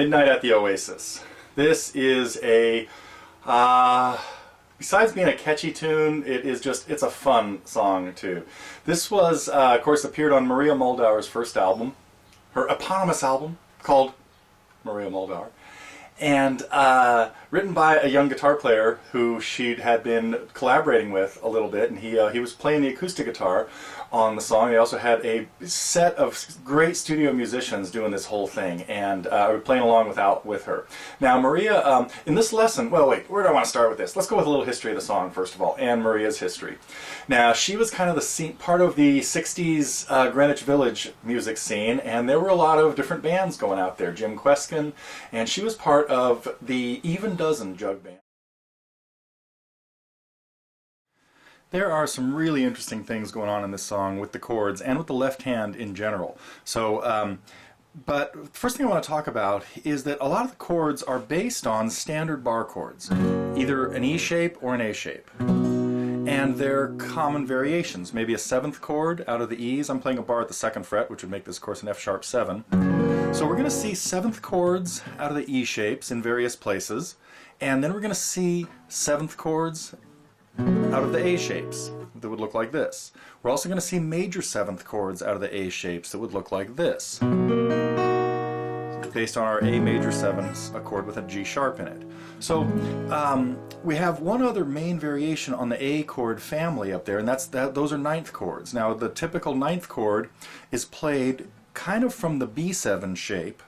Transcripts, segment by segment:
Midnight at the Oasis. This is a, besides being a catchy tune, it's a fun song too. This was, of course, appeared on Maria Muldaur's first album, her eponymous album called Maria Muldaur, and written by a young guitar player who she had been collaborating with a little bit, and he was playing the acoustic guitar on the song. They also had a set of great studio musicians doing this whole thing, and playing along with her. Now Maria, in this lesson, well wait, where do I want to start with this? Let's go with a little history of the song first of all, and Maria's history. Now she was kind of the scene, part of the 60s Greenwich Village music scene, and there were a lot of different bands going out there, Jim Kweskin, and she was part of the Even Dozen Jug Band. There are some really interesting things going on in this song with the chords and with the left hand in general. So, but the first thing I want to talk about is that a lot of the chords are based on standard bar chords, either an E shape or an A shape. And they're common variations, maybe a 7th chord out of the E's. I'm playing a bar at the 2nd fret, which would make this, of course, an F sharp 7. So we're going to see 7th chords out of the E shapes in various places, and then we're going to see 7th chords out of the A shapes that would look like this. We're also going to see major 7th chords out of the A shapes that would look like this, based on our A major 7s, a chord with a G sharp in it. So we have one other main variation on the A chord family up there, and those are 9th chords. Now the typical 9th chord is played kind of from the B7 shape,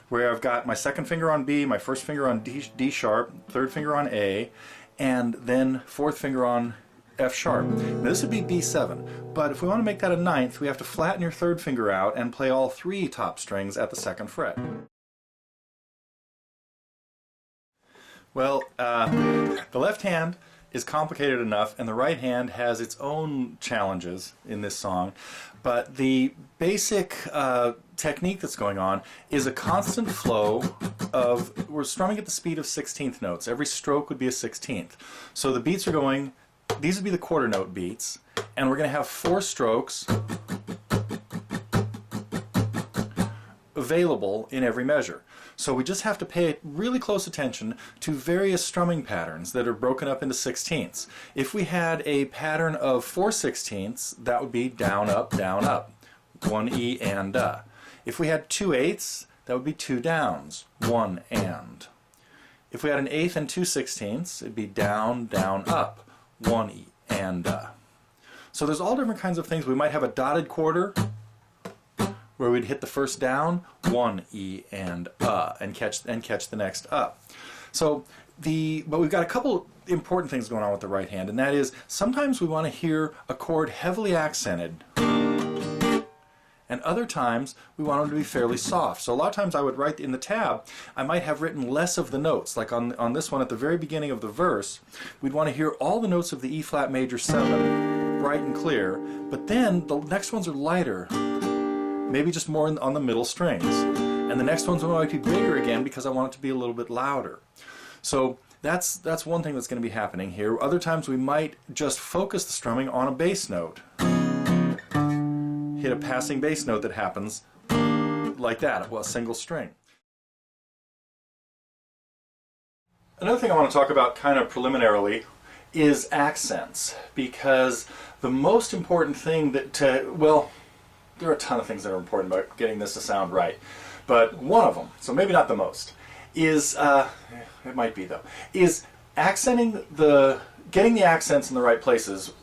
where I've got my 2nd finger on B, my 1st finger on D sharp, 3rd finger on A, and then 4th finger on F sharp. Now this would be B7, but if we want to make that a 9th, we have to flatten your 3rd finger out and play all 3 top strings at the 2nd fret. Well, the left hand is complicated enough, and the right hand has its own challenges in this song, but the basic technique that's going on is a constant flow of, we're strumming at the speed of 16th notes. Every stroke would be a 16th. So the beats are going, these would be the quarter note beats, and we're going to have 4 strokes available in every measure. So we just have to pay really close attention to various strumming patterns that are broken up into 16ths. If we had a pattern of 4 16ths, that would be down, up, 1 E and If we had 2 8ths, that would be 2 downs, 1 and. If we had an 1/8 and 2 16ths, it'd be down, up, 1 E and So there's all different kinds of things. We might have a dotted quarter, where we'd hit the first down, 1 E and catch the next up. So but we've got a couple important things going on with the right hand, and that is sometimes we want to hear a chord heavily accented, and other times we want them to be fairly soft. So a lot of times I would write in the tab, I might have written less of the notes. Like on this one at the very beginning of the verse, we'd want to hear all the notes of the E flat major 7 bright and clear, but then the next ones are lighter, maybe just more on the middle strings. And the next ones might be bigger again because I want it to be a little bit louder. So that's one thing that's going to be happening here. Other times we might just focus the strumming on a bass note. Hit a passing bass note that happens like that, well, a single string. Another thing I want to talk about kind of preliminarily is accents, because the most important thing well, there are a ton of things that are important about getting this to sound right, but one of them, so maybe not the most, is, it might be though, is accenting getting the accents in the right places,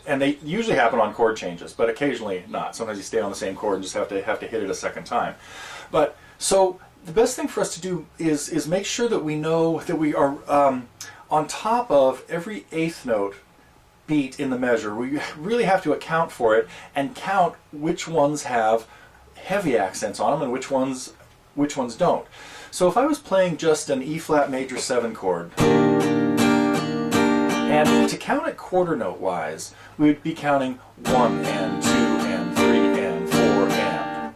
and they usually happen on chord changes, but occasionally not. Sometimes you stay on the same chord and just have to hit it a second time. But, so, the best thing for us to do is make sure that we know that we are on top of every 8th note beat in the measure. We really have to account for it and count which ones have heavy accents on them and which ones don't. So if I was playing just an E flat major 7 chord, and to count it quarter note wise, we would be counting 1 and 2 and 3 and 4 and.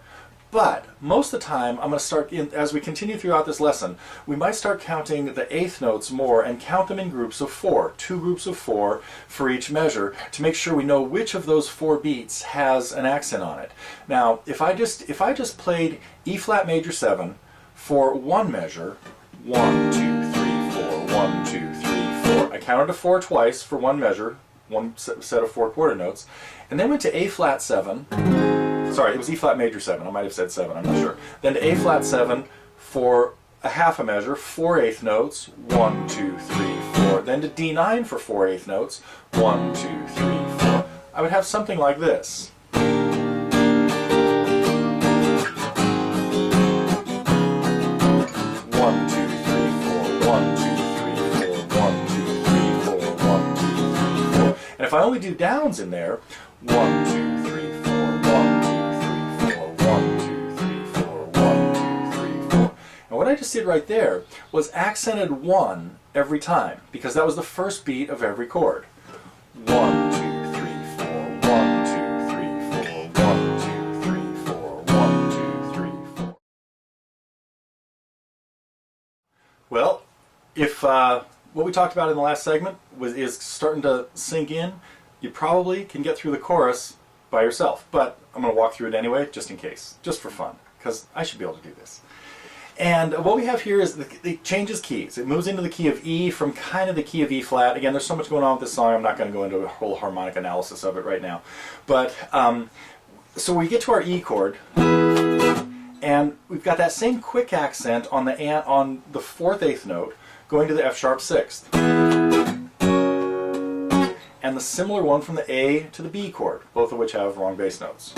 But most of the time, I'm going to start, as we continue throughout this lesson, we might start counting the 8th notes more and count them in groups of 4, 2 groups of 4 for each measure, to make sure we know which of those 4 beats has an accent on it. Now, if I just played E flat major 7, for one measure, 1, 2, 3, 4, 1, 2, 3, 4. I counted to 4 twice for one measure, one set of 4 quarter notes, and then went to A flat 7. Sorry, it was E flat major 7. I might have said 7, I'm not sure. Then to A flat 7 for a half a measure, 4/8 notes, 1, 2, 3, 4. Then to D9 for 4/8 notes, 1, 2, 3, 4. I would have something like this. 1, 2, 3, 4, 1, 2, 3, 4, 1, 2, 3, 4, 1, 2, 3, 4. And if I only do downs in there, 1, 2, 3, 4, 1, 2, 3, 4, 1, 2, 3, 4, 1, 2, 3, 4. And what I just did right there was accented 1 every time, because that was the first beat of every chord. 1, 2, 3, 4, 1, 2, 3, 4, 1, 2, 3, 4, 1, 2, 3, 4. Well, if what we talked about in the last segment is starting to sink in, you probably can get through the chorus by yourself. But I'm going to walk through it anyway, just in case, just for fun, because I should be able to do this. And what we have here is it changes keys. It moves into the key of E from kind of the key of E flat. Again, there's so much going on with this song, I'm not going to go into a whole harmonic analysis of it right now. But so we get to our E chord, and we've got that same quick accent on the 4/8 note going to the F sharp 6th. And the similar one from the A to the B chord, both of which have wrong bass notes.